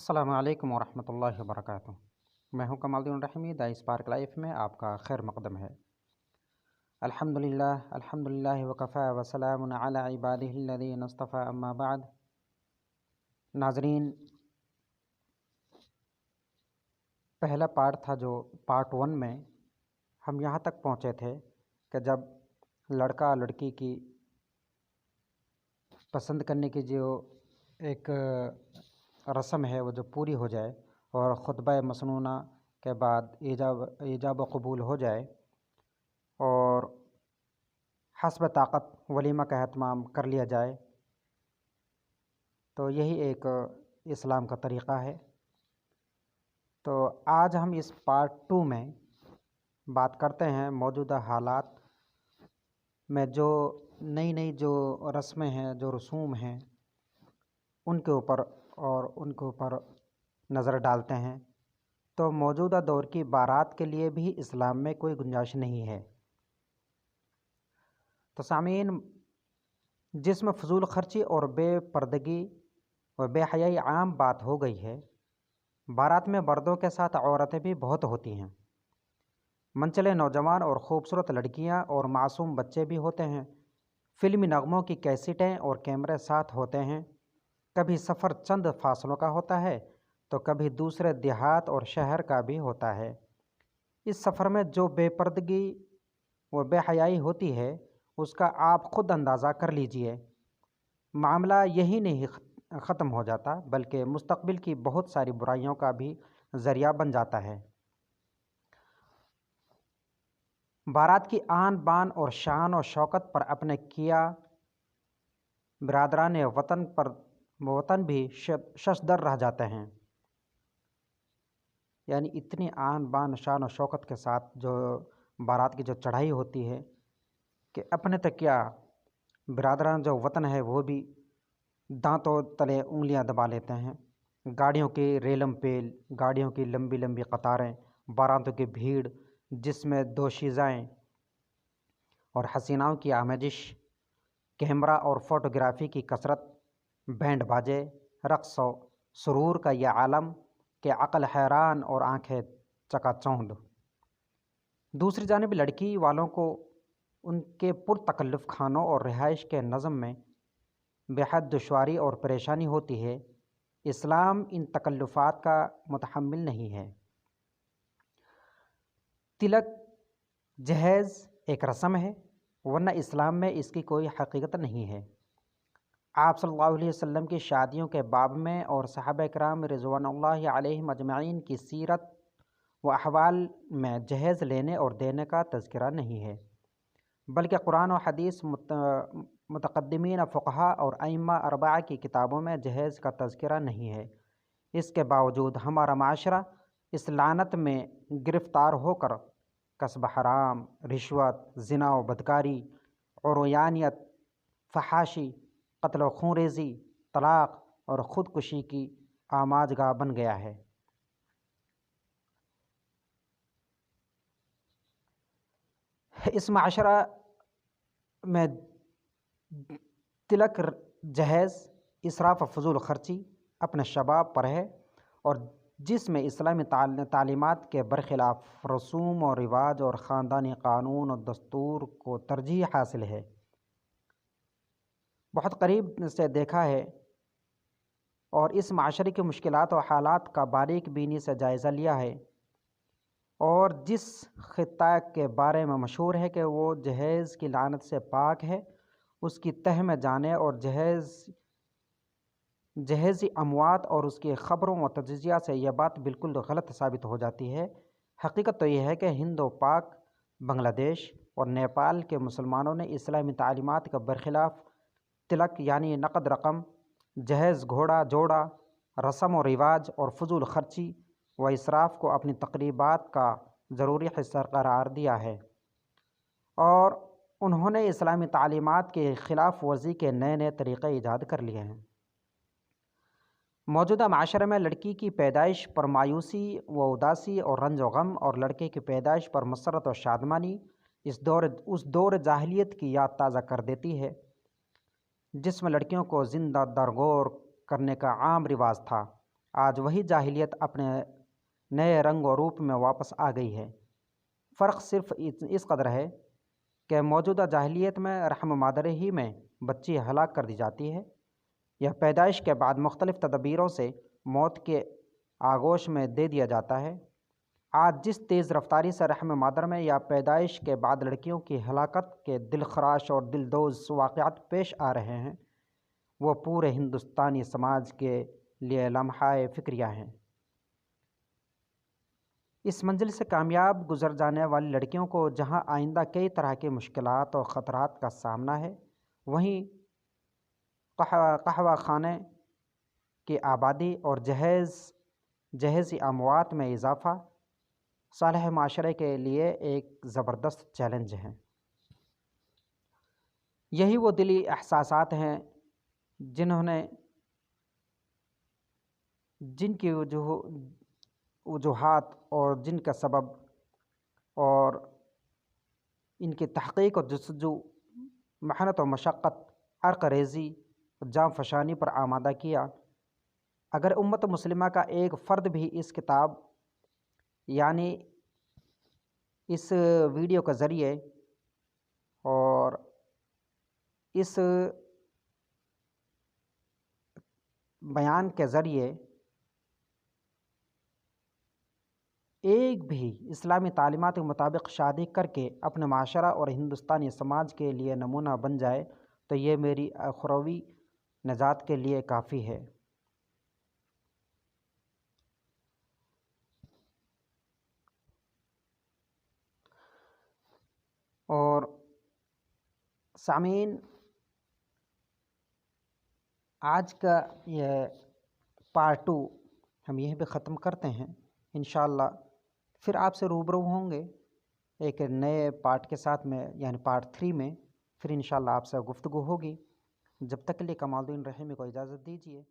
السلام علیکم ورحمۃ اللہ وبرکاتہ۔ میں ہوں کمال الدین رحمی، دا اسپارک لائف میں آپ کا خیر مقدم ہے۔ الحمد للہ وکفیٰ وسلام علی عبادہ الذین اصطفیٰ، اما بعد۔ ناظرین، پہلا پارٹ تھا جو پارٹ 1 میں ہم یہاں تک پہنچے تھے کہ جب لڑکا لڑکی کی پسند کرنے کی جو ایک رسم ہے وہ جو پوری ہو جائے اور خطبہ مسنونہ کے بعد ایجاب و قبول ہو جائے اور حسب طاقت ولیمہ کا اہتمام کر لیا جائے، تو یہی ایک اسلام کا طریقہ ہے۔ تو آج ہم اس پارٹ 2 میں بات کرتے ہیں موجودہ حالات میں جو نئی جو رسمیں ہیں، جو رسوم ہیں، ان کے اوپر نظر ڈالتے ہیں۔ تو موجودہ دور کی بارات کے لیے بھی اسلام میں کوئی گنجائش نہیں ہے۔ تو سامعین، جس میں فضول خرچی اور بے پردگی اور بے حیائی عام بات ہو گئی ہے، بارات میں مردوں کے ساتھ عورتیں بھی بہت ہوتی ہیں۔ منچلے نوجوان اور خوبصورت لڑکیاں اور معصوم بچے بھی ہوتے ہیں۔ فلمی نغموں کی کیسٹیں اور کیمرے ساتھ ہوتے ہیں۔ کبھی سفر چند فاصلوں کا ہوتا ہے تو کبھی دوسرے دیہات اور شہر کا بھی ہوتا ہے۔ اس سفر میں جو بے پردگی و بے حیائی ہوتی ہے اس کا آپ خود اندازہ کر لیجئے۔ معاملہ یہی نہیں ختم ہو جاتا بلکہ مستقبل کی بہت ساری برائیوں کا بھی ذریعہ بن جاتا ہے۔ بارات کی آن بان اور شان و شوکت پر اپنے کیا برادران وطن بھی ششدر رہ جاتے ہیں۔ یعنی اتنی آن بان شان و شوکت کے ساتھ جو بارات کی جو چڑھائی ہوتی ہے کہ اپنے تک کیا برادران جو وطن ہے وہ بھی دانتوں تلے انگلیاں دبا لیتے ہیں۔ گاڑیوں کی ریلم پیل، گاڑیوں کی لمبی لمبی قطاریں، باراتوں کی بھیڑ جس میں دوشیزائیں اور حسیناؤں کی آمیزش، کیمرہ اور فوٹوگرافی کی کثرت، بینڈ باجے، رقص و سرور کا یہ عالم کہ عقل حیران اور آنکھیں چکا چوندھ۔ دوسری جانب لڑکی والوں کو ان کے پرتکلف کھانوں اور رہائش کے نظم میں بے حد دشواری اور پریشانی ہوتی ہے۔ اسلام ان تکلفات کا متحمل نہیں ہے۔ تلک جہیز ایک رسم ہے، ورنہ اسلام میں اس کی کوئی حقیقت نہیں ہے۔ آپ صلی اللہ علیہ وسلم کی شادیوں کے باب میں اور صحابہ کرام رضوان اللہ علیہم اجمعین کی سیرت و احوال میں جہیز لینے اور دینے کا تذکرہ نہیں ہے، بلکہ قرآن و حدیث، متقدمین فقہا اور ائمہ اربعہ کی کتابوں میں جہیز کا تذکرہ نہیں ہے۔ اس کے باوجود ہمارا معاشرہ اس لعنت میں گرفتار ہو کر کسب حرام، رشوت، زنا و بدکاری، عریانیت، فحاشی، قتل و خونریزی، طلاق اور خودکشی کی آماج گاہ بن گیا ہے۔ اس معاشرہ میں تلک جہیز، اسراف و فضول خرچی اپنے شباب پر ہے، اور جس میں اسلامی تعلیمات کے برخلاف رسوم و رواج اور خاندانی قانون و دستور کو ترجیح حاصل ہے۔ بہت قریب سے دیکھا ہے اور اس معاشرے کی مشکلات و حالات کا باریک بینی سے جائزہ لیا ہے، اور جس خطہ کے بارے میں مشہور ہے کہ وہ جہیز کی لعنت سے پاک ہے، اس کی تہ میں جانے اور جہیزی اموات اور اس کی خبروں و تجزیہ سے یہ بات بالکل غلط ثابت ہو جاتی ہے۔ حقیقت تو یہ ہے کہ ہند و پاک، بنگلہ دیش اور نیپال کے مسلمانوں نے اسلامی تعلیمات کے برخلاف تلک یعنی نقد رقم، جہیز گھوڑا جوڑا، رسم و رواج اور فضول خرچی و اسراف کو اپنی تقریبات کا ضروری حصہ قرار دیا ہے، اور انہوں نے اسلامی تعلیمات کے خلاف ورزی کے نئے طریقے ایجاد کر لیے ہیں۔ موجودہ معاشرے میں لڑکی کی پیدائش پر مایوسی و اداسی اور رنج و غم، اور لڑکے کی پیدائش پر مسرت و شادمانی اس دور جاہلیت کی یاد تازہ کر دیتی ہے جس میں لڑکیوں کو زندہ درگور کرنے کا عام رواج تھا۔ آج وہی جاہلیت اپنے نئے رنگ و روپ میں واپس آ گئی ہے۔ فرق صرف اس قدر ہے کہ موجودہ جاہلیت میں رحم مادر ہی میں بچی ہلاک کر دی جاتی ہے یا پیدائش کے بعد مختلف تدبیروں سے موت کے آغوش میں دے دیا جاتا ہے۔ آج جس تیز رفتاری سے رحم مادر میں یا پیدائش کے بعد لڑکیوں کی ہلاکت کے دلخراش اور دلدوز واقعات پیش آ رہے ہیں، وہ پورے ہندوستانی سماج کے لیے لمحہ فکریہ ہیں۔ اس منزل سے کامیاب گزر جانے والی لڑکیوں کو جہاں آئندہ کئی طرح کی مشکلات اور خطرات کا سامنا ہے، وہیں قہوہ خانے کی آبادی اور جہیزی اموات میں اضافہ صالح معاشرے کے لیے ایک زبردست چیلنج ہے۔ یہی وہ دلی احساسات ہیں جن کی وجوہات اور جن کا سبب اور ان کی تحقیق اور جستجو، محنت و مشقت، عرق ریزی اور جان فشانی پر آمادہ کیا۔ اگر امت مسلمہ کا ایک فرد بھی اس کتاب یعنی اس ویڈیو کے ذریعے اور اس بیان کے ذریعے ایک بھی اسلامی تعلیمات کے مطابق شادی کر کے اپنے معاشرہ اور ہندوستانی سماج کے لیے نمونہ بن جائے تو یہ میری اخروی نجات کے لیے کافی ہے۔ اور سامعین، آج کا یہ پارٹ 2 ہم یہیں پہ ختم کرتے ہیں۔ انشاءاللہ پھر آپ سے روبرو ہوں گے ایک نئے پارٹ کے ساتھ میں، یعنی پارٹ 3 میں پھر انشاءاللہ آپ سے گفتگو ہوگی۔ جب تک کے لیے کمال الدین رحیمی کو اجازت دیجیے۔